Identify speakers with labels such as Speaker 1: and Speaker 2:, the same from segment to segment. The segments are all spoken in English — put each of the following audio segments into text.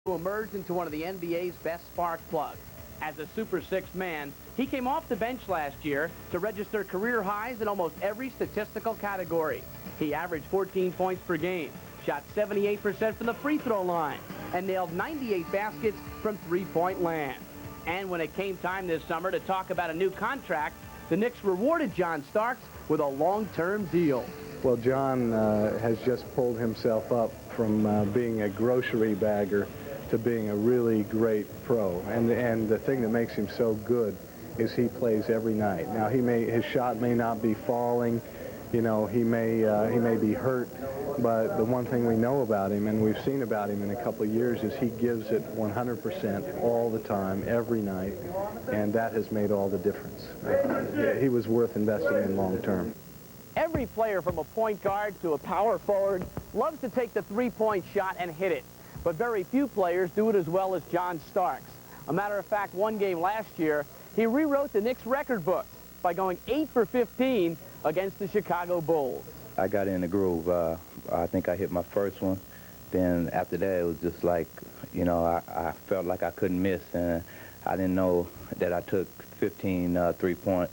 Speaker 1: emerged into one of the NBA's best spark plugs. As a Super Six man, he came off the bench last year to register career highs in almost every statistical category. He averaged 14 points per game, shot 78% from the free throw line, and nailed 98 baskets from three-point land. And when it came time this summer to talk about a new contract, the Knicks rewarded John Starks with a long-term deal.
Speaker 2: Well, John has just pulled himself up from being a grocery bagger to being a really great pro. And the thing that makes him so good is he plays every night. Now, his shot may not be falling, you know, he may be hurt, but the one thing we know about him, and we've seen about him in a couple of years, is he gives it 100% all the time, every night, and that has made all the difference. He was worth investing in long term.
Speaker 1: Every player from a point guard to a power forward loves to take the three-point shot and hit it, but very few players do it as well as John Starks. A matter of fact, one game last year, he rewrote the Knicks record book by going 8 for 15 against the Chicago Bulls.
Speaker 3: I got in the groove. I think I hit my first one. Then after that, it was just like, you know, I felt like I couldn't miss, and I didn't know that I took 15 three-point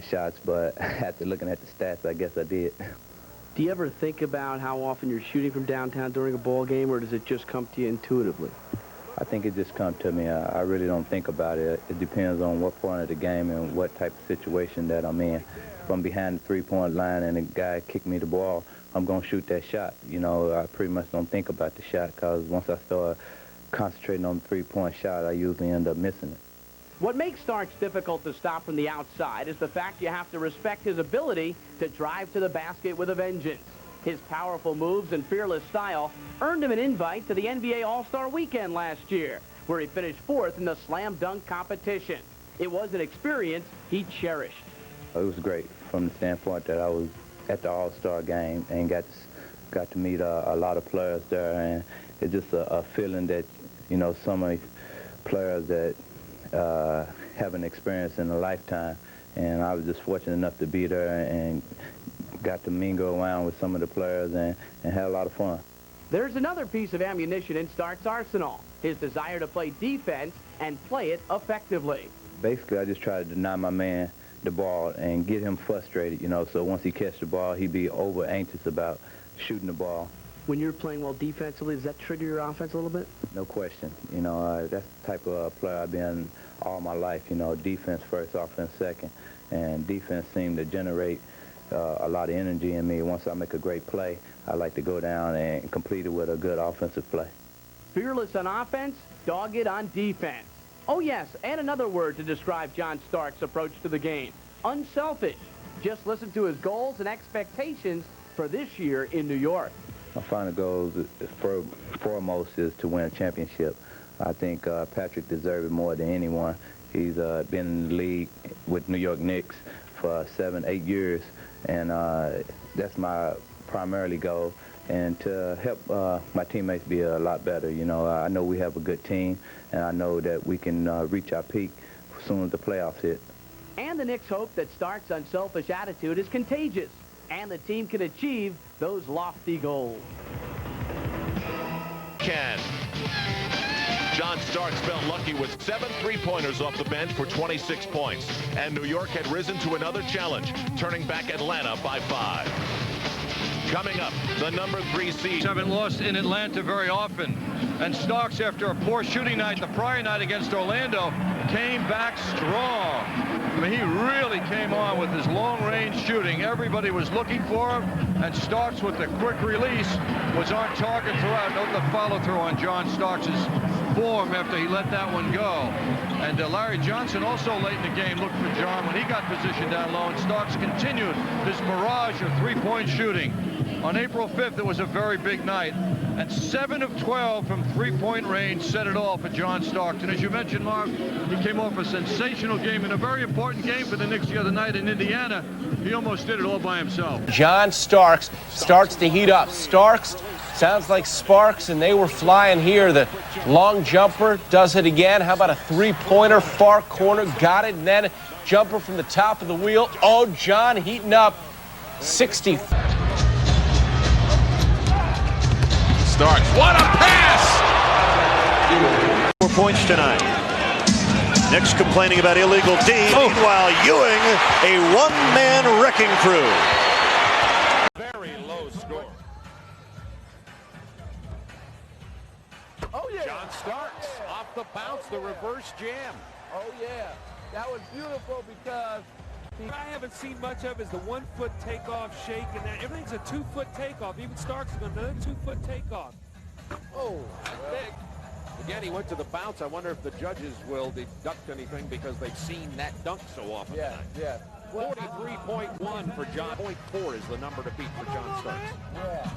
Speaker 3: shots, but after looking at the stats, I guess I did.
Speaker 1: Do you ever think about how often you're shooting from downtown during a ball game, or does it just come to you intuitively?
Speaker 3: I think it just comes to me. I really don't think about it. It depends on what point of the game and what type of situation that I'm in. If I'm behind the three-point line and a guy kicked me the ball, I'm going to shoot that shot. You know, I pretty much don't think about the shot, because once I start concentrating on the three-point shot, I usually end up missing it.
Speaker 1: What makes Starks difficult to stop from the outside is the fact you have to respect his ability to drive to the basket with a vengeance. His powerful moves and fearless style earned him an invite to the NBA All-Star Weekend last year, where he finished 4th in the slam dunk competition. It was an experience he cherished.
Speaker 3: It was great from the standpoint that I was at the All-Star game and got to meet a lot of players there, and it's just a feeling that, you know, some of these players that have an experience in a lifetime, and I was just fortunate enough to be there and got to mingle around with some of the players and had a lot of fun.
Speaker 1: There's another piece of ammunition in Starks' arsenal, his desire to play defense and play it effectively.
Speaker 3: Basically, I just try to deny my man the ball and get him frustrated, you know, so once he catches the ball, he'd be over anxious about shooting the ball.
Speaker 1: When you're playing well defensively, does that trigger your offense a little bit?
Speaker 3: No question. You know, that's the type of player I've been all my life, you know, defense first, offense second. And defense seemed to generate a lot of energy in me. Once I make a great play, I like to go down and complete it with a good offensive play.
Speaker 1: Fearless on offense, dogged on defense. Oh, yes, and another word to describe John Starks' approach to the game: unselfish. Just listen to his goals and expectations for this year in New York.
Speaker 3: My final goal, foremost, is to win a championship. I think Patrick deserves it more than anyone. He's been in the league with New York Knicks for 7, 8 years, and that's my primarily goal, and to help my teammates be a lot better. You know, I know we have a good team, and I know that we can reach our peak as soon as the playoffs hit.
Speaker 1: And the Knicks hope that Starks' unselfish attitude is contagious, and the team can achieve those lofty goals.
Speaker 4: John Starks felt lucky with 7 three-pointers off the bench for 26 points. And New York had risen to another challenge, turning back Atlanta by 5. Coming up, the number 3 seed.
Speaker 5: Haven't lost in Atlanta very often. And Starks, after a poor shooting night the prior night against Orlando, came back strong. I mean, he really came on with his long-range shooting. Everybody was looking for him, and Starks, with the quick release, was on target throughout. Note the follow-through on John Starks' form after he let that one go. And Larry Johnson also late in the game looked for John when he got positioned down low, and Starks continued this barrage of three-point shooting. On April 5th, it was a very big night, and 7 of 12 from three-point range set it all for John Starks. And as you mentioned, Mark, he came off a sensational game in a very important game for the Knicks the other night in Indiana. He almost did it all by himself.
Speaker 6: John Starks starts to heat up. Starks sounds like sparks, and they were flying here. The long jumper does it again. How about a three-pointer, far corner, got it, and then a jumper from the top of the wheel. Oh, John heating up. 60.
Speaker 4: Starks, what a pass!
Speaker 7: points tonight. Knicks complaining about illegal D. Meanwhile, Ewing, a one-man wrecking crew.
Speaker 4: Very low score.
Speaker 1: Oh, yeah.
Speaker 4: John Starks off the bounce, the reverse jam.
Speaker 1: Oh, yeah. That was beautiful because
Speaker 8: What I haven't seen much of is the 1-foot takeoff shake, and that everything's a 2-foot takeoff. Even Starks is another 2-foot takeoff.
Speaker 4: Oh, big. Again, he went to the bounce. I wonder if the judges will deduct anything because they've seen that dunk so often tonight.
Speaker 1: Yeah.
Speaker 4: 43.1 for John. 0.4 is the number to beat for John Starks.
Speaker 1: Yeah.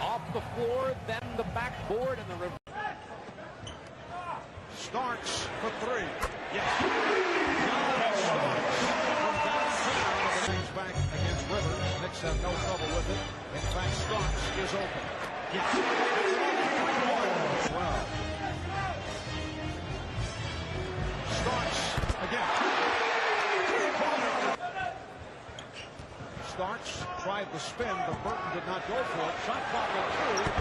Speaker 4: Off the floor, then the backboard, and the reverse.
Speaker 7: Starks for three. Yes. Starks from downtown. He's back against Rivers. Knicks have no trouble with it. In fact, Starks is open. Yes. Well. Starks again. Starks tried the spin, but Burton did not go for it. Shot clock at 2.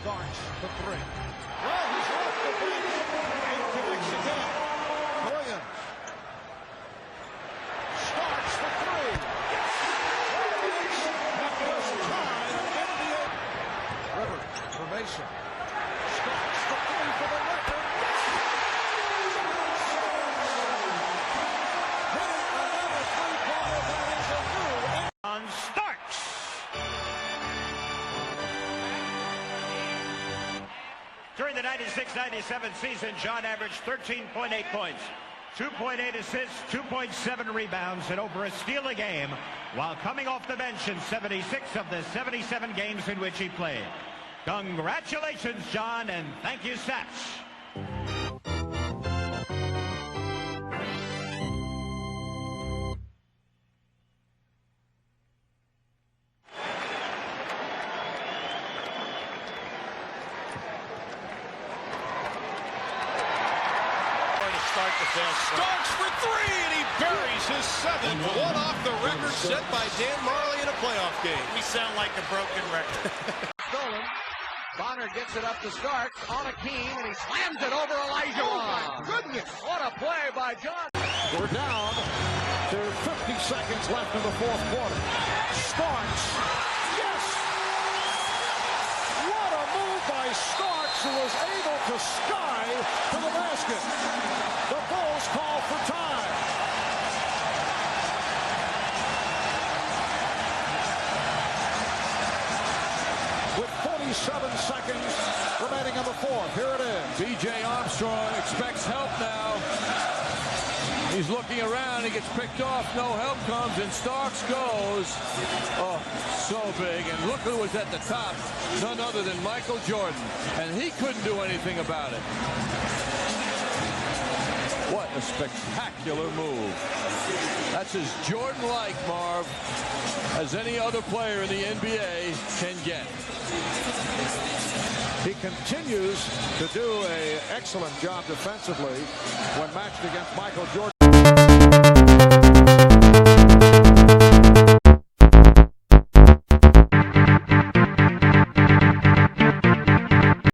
Speaker 7: Starks for three. Well, he's off the bench and connects again. Williams. Starks for three. Yes! That was time in the end. Rivers for Mason. Starks for three for the record. Yes! Hitting another three-pointer that is a new on Starks. During the 96-97 season, John averaged 13.8 points, 2.8 assists, 2.7 rebounds, and over a steal a game, while coming off the bench in 76 of the 77 games in which he played. Congratulations, John, and thank you, Satch.
Speaker 4: Starks for three, and he buries his seventh. One off the record set by Dan Marley in a playoff game.
Speaker 7: We sound like a broken record.
Speaker 1: Stolen. Bonner gets it up to Starks on a Keene, and he slams it over Elijah. Oh, my goodness. What a play by John.
Speaker 7: We're down to 50 seconds left in the fourth quarter. Starks. Yes! What a move by Starks, who was able to sky to the basket. The Bulls call for time. With 47 seconds remaining in the fourth. Here it is.
Speaker 5: B.J. Armstrong expects help now. He's looking around. He gets picked off. No help comes, and Starks goes. Oh, so big. And look who was at the top. None other than Michael Jordan. And he couldn't do anything about it. What a spectacular move. That's as Jordan-like, Marv, as any other player in the NBA can get.
Speaker 7: He continues to do an excellent job defensively when matched against Michael Jordan.